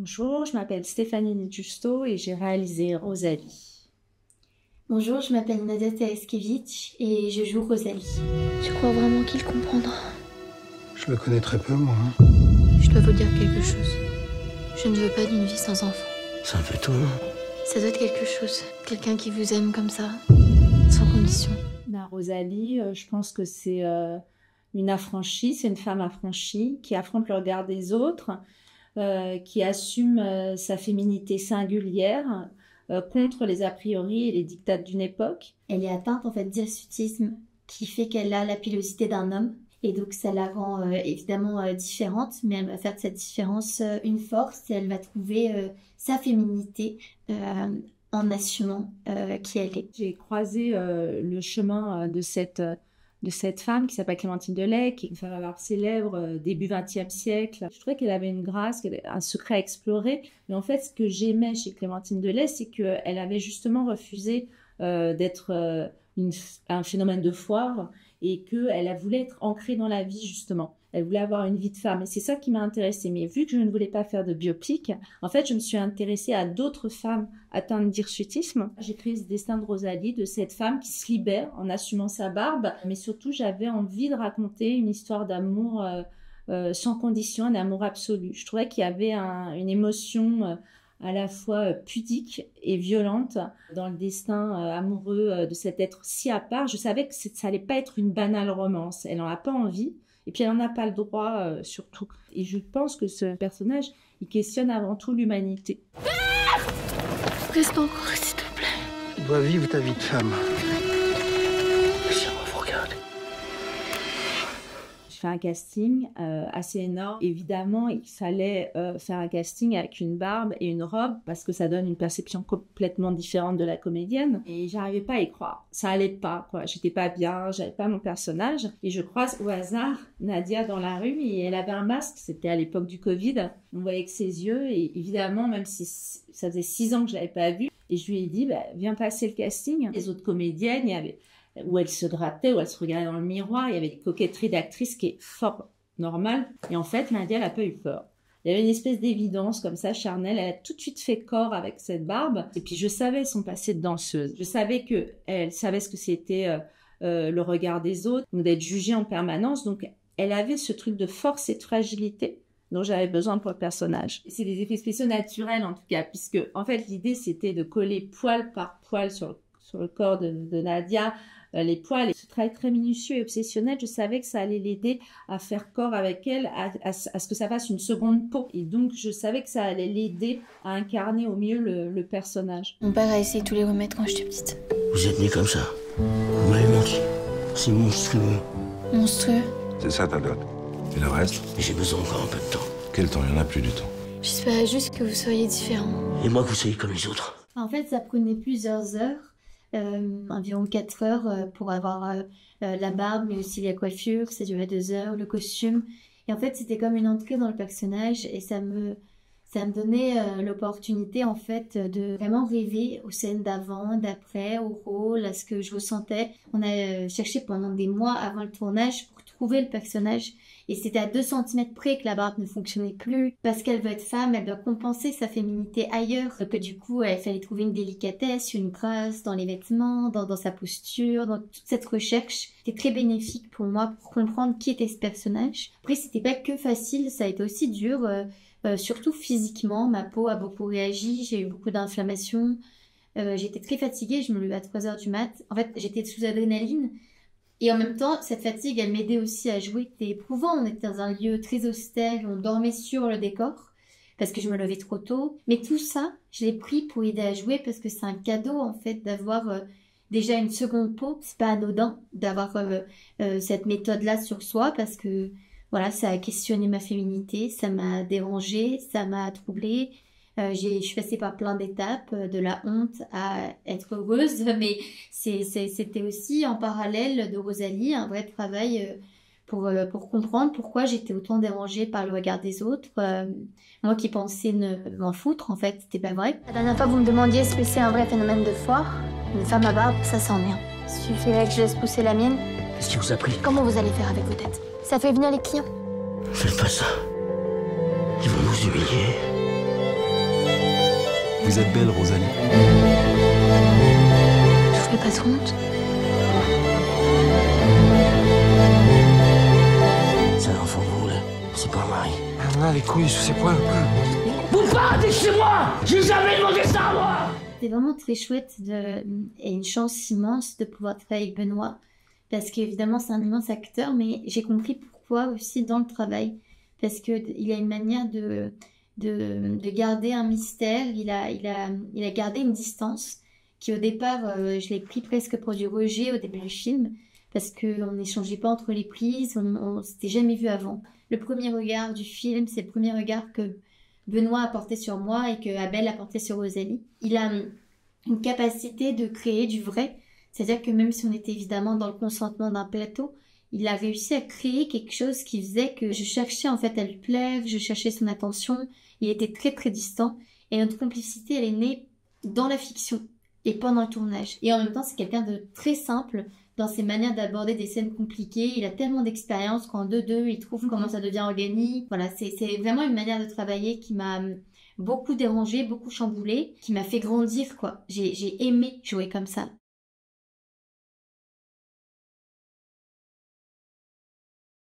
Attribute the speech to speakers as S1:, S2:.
S1: Bonjour, je m'appelle Stéphanie Justo et j'ai réalisé Rosalie.
S2: Bonjour, je m'appelle Nadia Taeskevich et je joue Rosalie.
S3: Tu crois vraiment qu'il comprendra?
S4: Je le connais très peu, moi.
S3: Je dois vous dire quelque chose. Je ne veux pas d'une vie sans enfant.
S5: C'est un peu tout, non?
S3: Ça doit être quelque chose. Quelqu'un qui vous aime comme ça, sans condition.
S1: Rosalie, je pense que c'est une affranchie, c'est une femme affranchie qui affronte le regard des autres, qui assume sa féminité singulière contre les a priori et les diktats d'une époque.
S2: Elle est atteinte en fait d'hirsutisme qui fait qu'elle a la pilosité d'un homme et donc ça la rend évidemment différente, mais elle va faire de cette différence une force et elle va trouver sa féminité en assumant qui elle est.
S1: J'ai croisé le chemin de cette femme qui s'appelle Clémentine Delay, qui est une femme célèbre début XXe siècle. Je trouvais qu'elle avait une grâce, un secret à explorer. Mais en fait, ce que j'aimais chez Clémentine Delay, c'est qu'elle avait justement refusé d'être un phénomène de foire et qu'elle voulait être ancrée dans la vie, justement. Elle voulait avoir une vie de femme. Et c'est ça qui m'a intéressée. Mais vu que je ne voulais pas faire de biopic, en fait, je me suis intéressée à d'autres femmes atteintes d'hirsutisme. J'ai créé ce destin de Rosalie, de cette femme qui se libère en assumant sa barbe. Mais surtout, j'avais envie de raconter une histoire d'amour sans condition, un amour absolu. Je trouvais qu'il y avait une émotion à la fois pudique et violente dans le destin amoureux de cet être si à part. Je savais que ça allait pas être une banale romance. Elle n'en a pas envie. Et puis elle n'en a pas le droit, surtout. Et je pense que ce personnage, il questionne avant tout l'humanité.
S3: Reste encore, s'il te plaît.
S4: Tu dois vivre ta vie de femme.
S5: Laissez-moi vous regarder.
S1: J'ai fait un casting assez énorme. Évidemment, il fallait faire un casting avec une barbe et une robe parce que ça donne une perception complètement différente de la comédienne. Et j'arrivais pas à y croire. Ça allait pas, quoi. J'étais pas bien, j'avais pas mon personnage. Et je croise au hasard Nadia dans la rue et elle avait un masque. C'était à l'époque du Covid. On voyait que ses yeux. Et évidemment, même si ça faisait 6 ans que je l'avais pas vue, et je lui ai dit, viens passer le casting. Les autres comédiennes, il y avait où elle se grattait, où elle se regardait dans le miroir. Il y avait des coquetteries d'actrices qui est fort normale. Et en fait, Nadia, elle n'a pas eu peur. Il y avait une espèce d'évidence comme ça, charnelle. Elle a tout de suite fait corps avec cette barbe. Et puis, je savais son passé de danseuse. Je savais qu'elle savait ce que c'était le regard des autres, donc d'être jugée en permanence. Donc, elle avait ce truc de force et de fragilité dont j'avais besoin pour le personnage. C'est des effets spéciaux naturels, en tout cas, puisque, en fait, l'idée, c'était de coller poil par poil sur le corps de Nadia, les poils. Ce travail très minutieux et obsessionnel, je savais que ça allait l'aider à faire corps avec elle, à ce que ça fasse une seconde peau. Et donc, je savais que ça allait l'aider à incarner au mieux le personnage.
S3: Mon père a essayé de tous les remettre quand j'étais petite.
S5: Vous êtes née comme ça. Vous m'avez menti. C'est monstrueux.
S3: Monstrueux.
S6: C'est ça ta dot. Et le reste?
S5: J'ai besoin encore un peu de temps.
S6: Quel temps? Il n'y en a plus du temps.
S3: J'espérais juste que vous soyez différents.
S5: Et moi que vous soyez comme les autres.
S2: En fait, ça prenait plusieurs heures, environ 4 heures pour avoir la barbe, mais aussi la coiffure. Ça durait 2 heures, le costume. Et en fait, c'était comme une entrée dans le personnage et ça me donnait l'opportunité en fait de vraiment rêver aux scènes d'avant, d'après, au rôle, à ce que je ressentais. On a cherché pendant des mois avant le tournage pour trouver le personnage et c'était à 2 cm près que la barbe ne fonctionnait plus. Parce qu'elle veut être femme, elle doit compenser sa féminité ailleurs. Que du coup, il fallait trouver une délicatesse, une grâce dans les vêtements, dans sa posture, dans toute cette recherche. C'était très bénéfique pour moi pour comprendre qui était ce personnage. Après, c'était pas que facile, ça a été aussi dur. Surtout physiquement, ma peau a beaucoup réagi, j'ai eu beaucoup d'inflammation, j'étais très fatiguée, je me levais à 3h du mat. En fait, j'étais sous adrénaline et en même temps, cette fatigue, elle m'aidait aussi à jouer. C'était éprouvant, on était dans un lieu très austère, on dormait sur le décor parce que je me levais trop tôt. Mais tout ça, je l'ai pris pour aider à jouer parce que c'est un cadeau en fait d'avoir déjà une seconde peau. C'est pas anodin d'avoir cette méthode-là sur soi parce que voilà, ça a questionné ma féminité, ça m'a dérangée, ça m'a troublée. Je suis passée par plein d'étapes, de la honte à être heureuse, mais c'était aussi en parallèle de Rosalie un vrai travail pour comprendre pourquoi j'étais autant dérangée par le regard des autres. Moi qui pensais m'en foutre, en fait, c'était pas vrai.
S3: La dernière fois, vous me demandiez est-ce que c'est un vrai phénomène de foire. Une femme à barbe, ça c'en est un. Il suffirait que je laisse pousser la mienne.
S5: Qu'est-ce qui vous a pris?
S3: Comment vous allez faire avec vos têtes? Ça fait venir les clients.
S5: Faites pas ça. Ils vont nous humilier.
S7: Vous êtes belle, Rosalie.
S3: Je ferais pas trop honte.
S5: C'est un enfant de roule. C'est pas un mari.
S4: On a les couilles sous ses poings.
S5: Vous partez chez moi! J'ai jamais demandé ça, moi!
S2: C'était vraiment très chouette et une chance immense de pouvoir travailler avec Benoît. Parce qu'évidemment, c'est un immense acteur, mais j'ai compris pourquoi aussi dans le travail. Parce qu'il a une manière de garder un mystère. Il a gardé une distance qui, au départ, je l'ai pris presque pour du rejet au début du film. Parce qu'on n'échangeait pas entre les prises, on s'était jamais vu avant. Le premier regard du film, c'est le premier regard que Benoît a porté sur moi et que Abel a porté sur Rosalie. Il a une capacité de créer du vrai. C'est-à-dire que même si on était évidemment dans le consentement d'un plateau, il a réussi à créer quelque chose qui faisait que je cherchais en fait à lui plaire, je cherchais son attention, il était très très distant et notre complicité elle est née dans la fiction et pendant le tournage. Et en même temps c'est quelqu'un de très simple dans ses manières d'aborder des scènes compliquées, il a tellement d'expérience qu'en 2-2 il trouve comment ça devient organique. Voilà, c'est vraiment une manière de travailler qui m'a beaucoup dérangée, beaucoup chamboulée, qui m'a fait grandir quoi. J'ai aimé jouer comme ça.